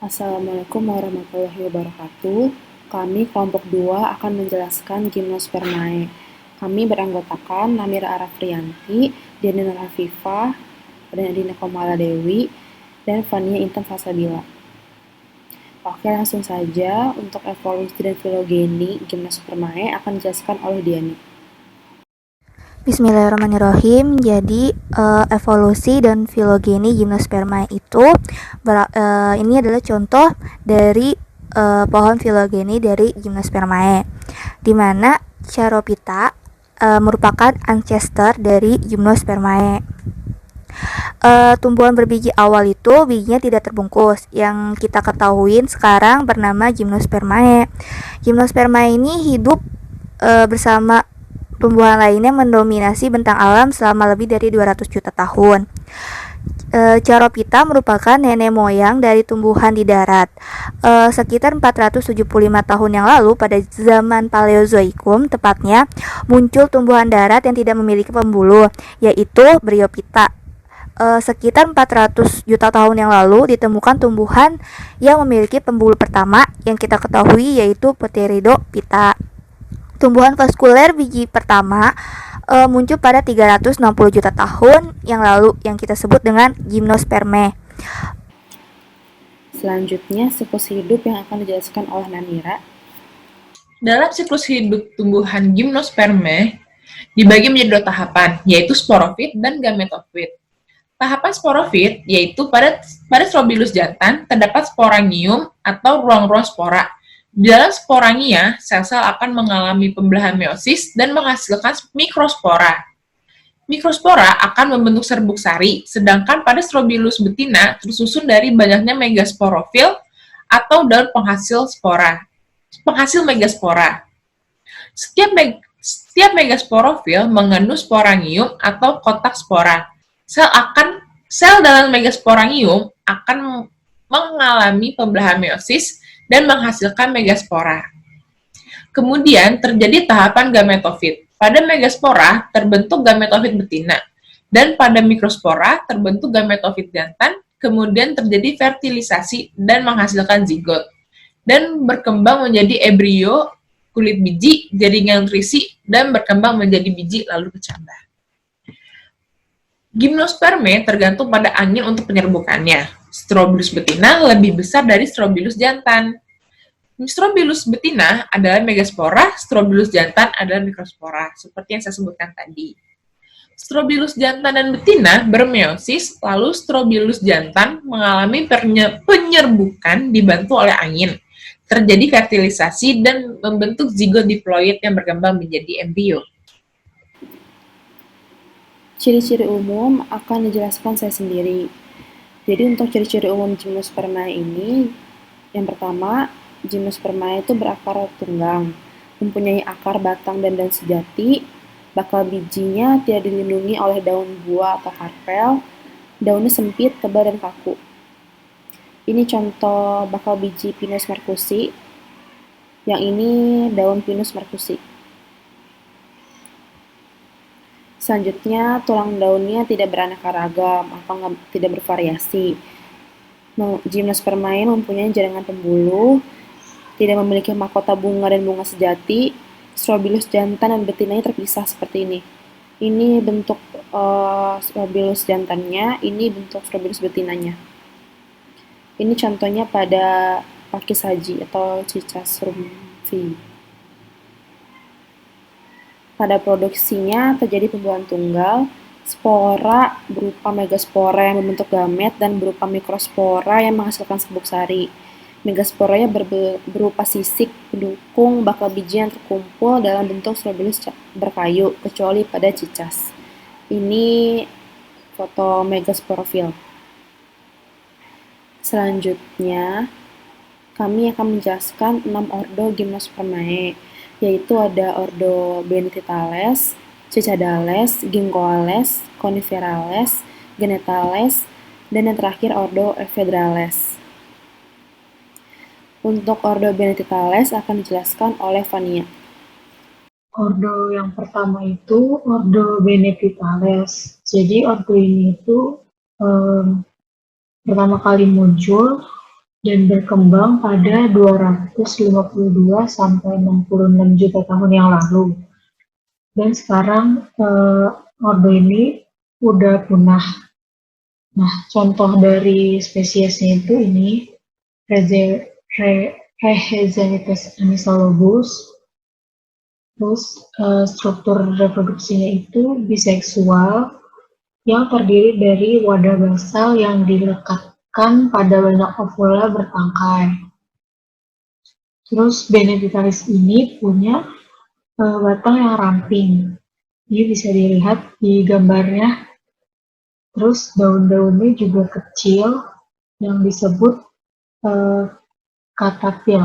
Assalamualaikum warahmatullahi wabarakatuh. Kami kelompok 2 akan menjelaskan Gimnospermae. Kami beranggotakan Namira Arafriyanti, Diani Nur Hafifah, Nadine Komala Dewi, dan Fania Intan Salsabila. Oke, langsung saja untuk evolusi dan filogeni Gimnospermae akan dijelaskan oleh Diani. Bismillahirrahmanirrahim. Jadi evolusi dan filogeni Gimnospermae itu ini adalah contoh dari pohon filogeni dari Gimnospermae, di mana Charophyta merupakan ancestor dari Gimnospermae. Tumbuhan berbiji awal itu bijinya tidak terbungkus. Yang kita ketahui sekarang bernama Gimnospermae. Gimnospermae ini hidup bersama tumbuhan lainnya mendominasi bentang alam selama lebih dari 200 juta tahun. Charophyta merupakan nenek moyang dari tumbuhan di darat. Sekitar 475 tahun yang lalu, pada zaman Paleozoikum tepatnya, muncul tumbuhan darat yang tidak memiliki pembuluh, yaitu Bryophyta. Sekitar 400 juta tahun yang lalu ditemukan tumbuhan yang memiliki pembuluh pertama yang kita ketahui, yaitu Pteridophyta. Tumbuhan vaskuler biji pertama muncul pada 360 juta tahun yang lalu yang kita sebut dengan Gimnospermae. Selanjutnya, siklus hidup yang akan dijelaskan oleh Namira. Dalam siklus hidup tumbuhan Gimnospermae dibagi menjadi 2 tahapan, yaitu sporofit dan gametofit. Tahapan sporofit yaitu pada strobilus jantan terdapat sporangium atau ruang-ruang spora. Di dalam sporangia, sel-sel akan mengalami pembelahan meiosis dan menghasilkan mikrospora. Mikrospora akan membentuk serbuk sari, sedangkan pada strobilus betina tersusun dari banyaknya megasporofil atau daun penghasil megaspora. Setiap megasporofil mengandung sporangium atau kotak spora. Sel dalam megasporangium akan mengalami pembelahan meiosis dan menghasilkan megaspora. Kemudian terjadi tahapan gametofit. Pada megaspora terbentuk gametofit betina, dan pada mikrospora terbentuk gametofit jantan, kemudian terjadi fertilisasi dan menghasilkan zigot, dan berkembang menjadi embrio, kulit biji, jaringan nutrisi, dan berkembang menjadi biji lalu bercambah. Gimnospermae tergantung pada angin untuk penyerbukannya. Strobilus betina lebih besar dari strobilus jantan. Strobilus betina adalah megaspora, strobilus jantan adalah mikrospora, seperti yang saya sebutkan tadi. Strobilus jantan dan betina bermeiosis, lalu strobilus jantan mengalami penyerbukan dibantu oleh angin. Terjadi fertilisasi dan membentuk zigot diploid yang berkembang menjadi embrio. Ciri-ciri umum akan dijelaskan saya sendiri. Jadi untuk ciri-ciri umum Gimnospermae ini, yang pertama, Gimnospermae itu berakar tunggang, mempunyai akar, batang, dan daun sejati, bakal bijinya tidak dilindungi oleh daun buah atau karpel, daunnya sempit, tebal, dan kaku. Ini contoh bakal biji Pinus marcusi, yang ini daun Pinus marcusi. Selanjutnya, tulang daunnya tidak beraneka ragam atau tidak bervariasi. Gimnospermae mempunyai jaringan pembuluh, tidak memiliki mahkota bunga dan bunga sejati. Strobilus jantan dan betinanya terpisah seperti ini. Ini bentuk strobilus jantannya, ini bentuk strobilus betinanya. Ini contohnya pada pakis haji atau Cicas rumfi. Pada produksinya terjadi pembuahan tunggal, spora berupa megaspora yang membentuk gamet dan berupa mikrospora yang menghasilkan serbuk sari. Megasporanya berupa sisik pendukung bakal biji yang terkumpul dalam bentuk strobilus berkayu, kecuali pada cicas. Ini foto megasporofil. Selanjutnya, kami akan menjelaskan 6 ordo Gimnospermae, yaitu ada ordo Benthitales, Cicadales, Ginkgoales, Coniferales, Genetales, dan yang terakhir ordo Ephedrales. Untuk ordo Benthitales akan dijelaskan oleh Fania. Ordo yang pertama itu ordo Benthitales. Jadi ordo ini itu pertama kali muncul dan berkembang pada 252 sampai 66 juta tahun yang lalu. Dan sekarang ordo ini udah punah. Nah, contoh dari spesiesnya itu ini Rehezenites anisalobus. Terus struktur reproduksinya itu biseksual yang terdiri dari wadah basal yang dilekatkan pada banyak ovula bertangkai. Terus Benedictalis ini punya batang yang ramping. Ini bisa dilihat di gambarnya. Terus daun-daunnya juga kecil yang disebut katapil.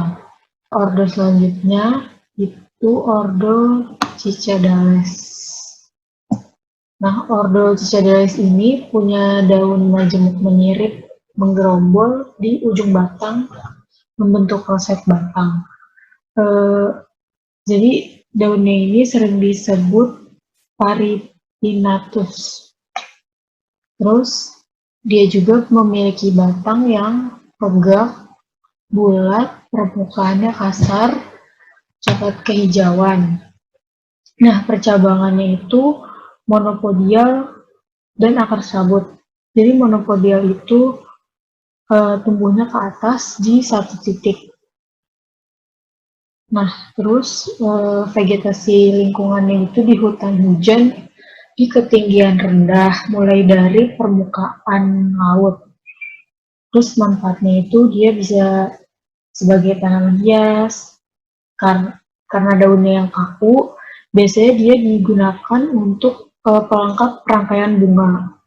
Ordo selanjutnya itu ordo Cicadales. Nah, ordo Cicadales ini punya daun majemuk menyirip menggerombol di ujung batang membentuk roset batang. Jadi daunnya ini sering disebut paripinatus. Terus dia juga memiliki batang yang tegak, bulat, permukaannya kasar, coklat kehijauan. Nah, percabangannya itu monopodial dan akar sabut. Jadi monopodial itu tumbuhnya ke atas di satu titik. Nah, terus vegetasi lingkungannya itu di hutan hujan di ketinggian rendah, mulai dari permukaan laut. Terus manfaatnya itu dia bisa sebagai tanaman hias, karena daunnya yang kaku, biasanya dia digunakan untuk pelengkap rangkaian bunga.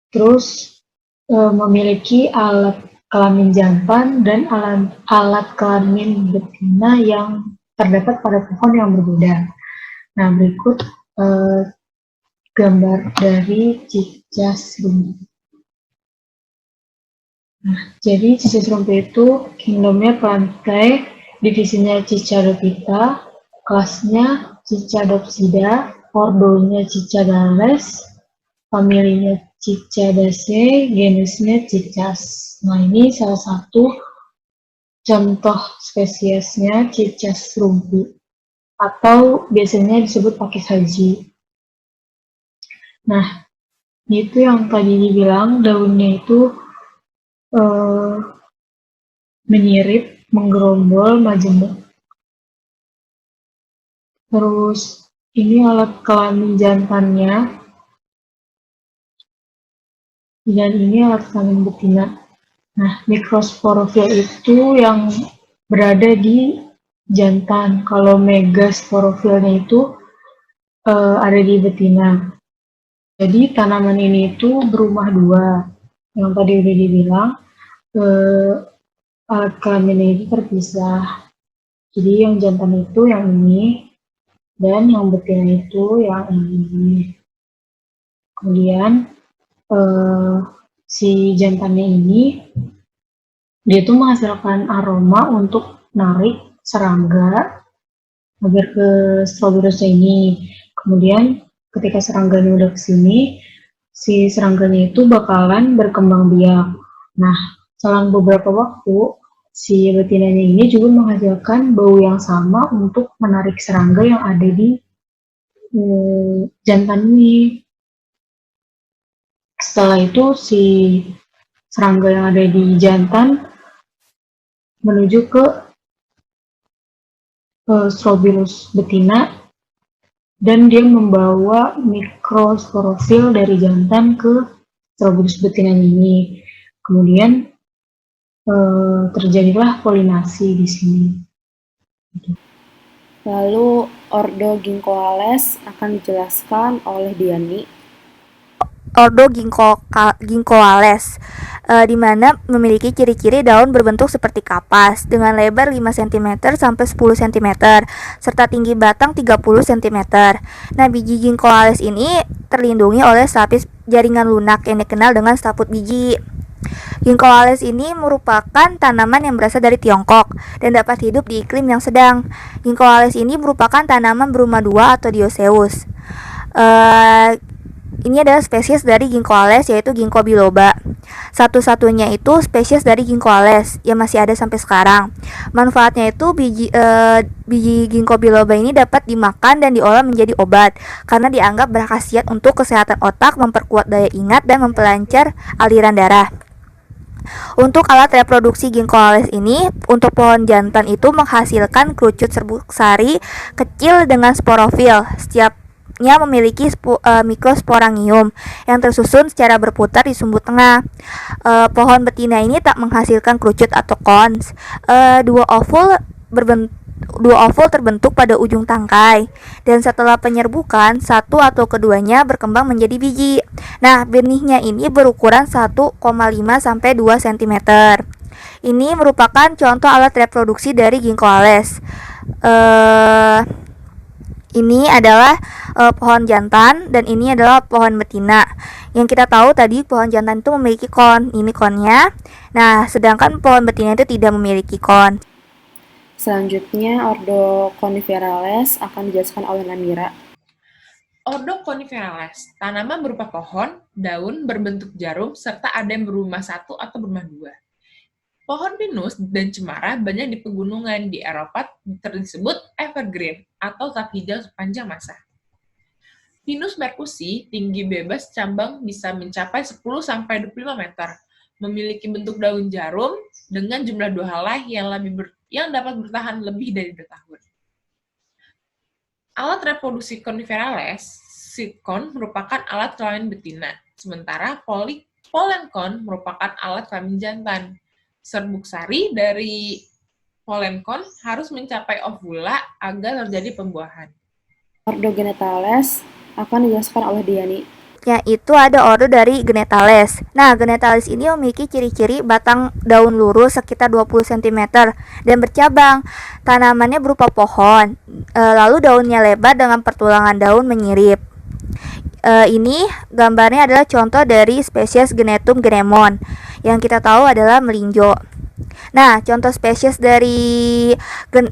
Terus memiliki alat kelamin jantan dan alat kelamin betina yang terdapat pada pohon yang berbeda. Nah, berikut gambar dari cicas rumpi. Nah, jadi cicas rumpi itu kingdomnya plantae, divisinya Cicadophyta, kelasnya Cicadopsida, ordonya Cicadales, familinya Cicadaceae, genusnya Cicas. Nah, ini salah satu contoh spesiesnya cicas rumpi, atau biasanya disebut pakis haji. Nah, itu yang tadi dibilang daunnya itu menyirip, menggerombol, majemuk. Terus ini alat kelamin jantannya, dan ini alat kelamin betina. Nah, mikrosporofil itu yang berada di jantan. Kalau megasporofilnya itu ada di betina. Jadi tanaman ini itu berumah dua. Yang tadi udah dibilang, alat kelaminnya itu terpisah. Jadi yang jantan itu yang ini, dan yang betina itu yang ini. Kemudian si jantannya ini, dia tuh menghasilkan aroma untuk narik serangga agar ke Strobilurusnya ini. Kemudian ketika serangganya udah kesini, si serangganya itu bakalan berkembang biak. Nah, selang beberapa waktu, si betinanya ini juga menghasilkan bau yang sama untuk menarik serangga yang ada di jantan ini. Setelah itu, si serangga yang ada di jantan menuju ke Strobilus betina, dan dia membawa mikrosporofil dari jantan ke Strobilus betina ini. Kemudian terjadilah polinasi di sini. Lalu ordo Ginkgoales akan dijelaskan oleh Diani. Ordo Ginkgoales, di mana memiliki ciri-ciri daun berbentuk seperti kapas dengan lebar 5 cm sampai 10 cm serta tinggi batang 30 cm. Nah, biji Ginkgoales ini terlindungi oleh lapis jaringan lunak yang dikenal dengan staput biji. Ginkgoales ini merupakan tanaman yang berasal dari Tiongkok dan dapat hidup di iklim yang sedang. Ginkgoales ini merupakan tanaman berumah dua atau dioecious. ini adalah spesies dari Ginkgo ales, yaitu Ginkgo biloba. Satu-satunya itu spesies dari Ginkgo ales yang masih ada sampai sekarang. Manfaatnya itu biji Ginkgo biloba ini dapat dimakan dan diolah menjadi obat karena dianggap berkhasiat untuk kesehatan otak, memperkuat daya ingat, dan memperlancar aliran darah. Untuk alat reproduksi Ginkgo ales ini, untuk pohon jantan itu menghasilkan kerucut serbuk sari kecil dengan sporofil. Setiapnya memiliki mikrosporangium yang tersusun secara berputar di sumbu tengah. Pohon betina ini tak menghasilkan kerucut atau cones. Dua ovul terbentuk pada ujung tangkai, dan setelah penyerbukan, satu atau keduanya berkembang menjadi biji. Nah, benihnya ini berukuran 1,5 sampai 2 cm. Ini merupakan contoh alat reproduksi dari Ginkgo ales. Ini adalah pohon jantan dan ini adalah pohon betina. Yang kita tahu tadi pohon jantan itu memiliki kon, ini konnya. Nah, sedangkan pohon betina itu tidak memiliki kon. Selanjutnya, ordo Coniferales akan dijelaskan oleh Namira. Ordo Coniferales, tanaman berupa pohon, daun berbentuk jarum, serta ada yang berumah satu atau berumah dua. Pohon pinus dan cemara banyak di pegunungan di Eropa disebut evergreen atau tetap hijau sepanjang masa. Pinus mercusi, tinggi bebas cabang bisa mencapai 10-25 meter, memiliki bentuk daun jarum dengan jumlah dua helai yang dapat bertahan lebih dari 2 tahun. Alat reproduksi Coniferales, sitkon merupakan alat kelamin betina, sementara polenkon merupakan alat kelamin jantan. Serbuk sari dari polenkon harus mencapai ovula agar terjadi pembuahan. Ordo Genetales akan dijelaskan oleh Diani. Yaitu ada ordo dari Genetales. Nah, Genetales ini memiliki ciri-ciri batang daun lurus sekitar 20 cm dan bercabang. Tanamannya berupa pohon, lalu daunnya lebar dengan pertulangan daun menyirip. Ini gambarnya adalah contoh dari spesies Genetum genemon yang kita tahu adalah melinjo. Nah, contoh spesies dari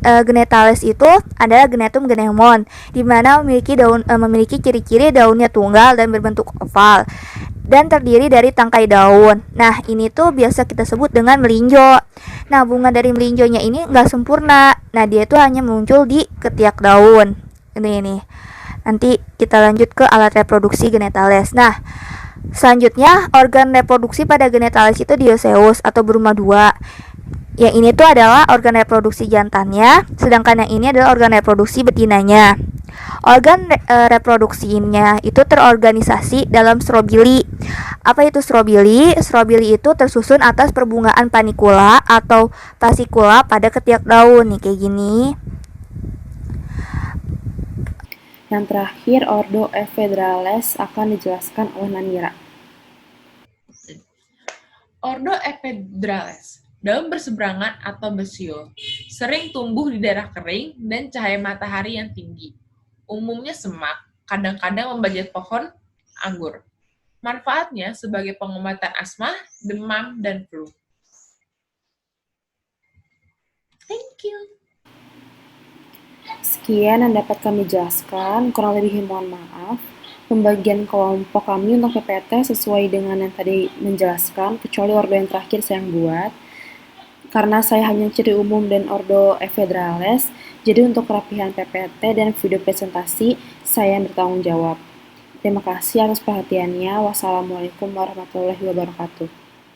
Genetales itu adalah Genetum genemon, di mana memiliki ciri-ciri daunnya tunggal dan berbentuk oval dan terdiri dari tangkai daun. Nah, ini tuh biasa kita sebut dengan melinjo. Nah, bunga dari melinjonya ini nggak sempurna. Nah, dia itu hanya muncul di ketiak daun. Ini. Nanti kita lanjut ke alat reproduksi Genetales. Nah, selanjutnya organ reproduksi pada Genetales itu dioecious atau berumah dua. Yang ini tuh adalah organ reproduksi jantannya, sedangkan yang ini adalah organ reproduksi betinanya. Organ reproduksinya itu terorganisasi dalam strobili. Apa itu strobili? Strobili itu tersusun atas perbungaan panicula atau fascicula pada ketiak daun nih kayak gini. Yang terakhir, ordo Ephedrales akan dijelaskan oleh Namira. Ordo Ephedrales, daun berseberangan atau besiol, sering tumbuh di daerah kering dan cahaya matahari yang tinggi. Umumnya semak, kadang-kadang membajak pohon anggur. Manfaatnya sebagai pengobatan asma, demam, dan flu. Thank you. Sekian yang dapat kami jelaskan, kurang lebih mohon maaf. Pembagian kelompok kami untuk PPT sesuai dengan yang tadi menjelaskan, kecuali ordo yang terakhir saya yang buat. Karena saya hanya ciri umum dan ordo Ephedrales, jadi untuk kerapihan PPT dan video presentasi, saya yang bertanggung jawab. Terima kasih atas perhatiannya. Wassalamualaikum warahmatullahi wabarakatuh.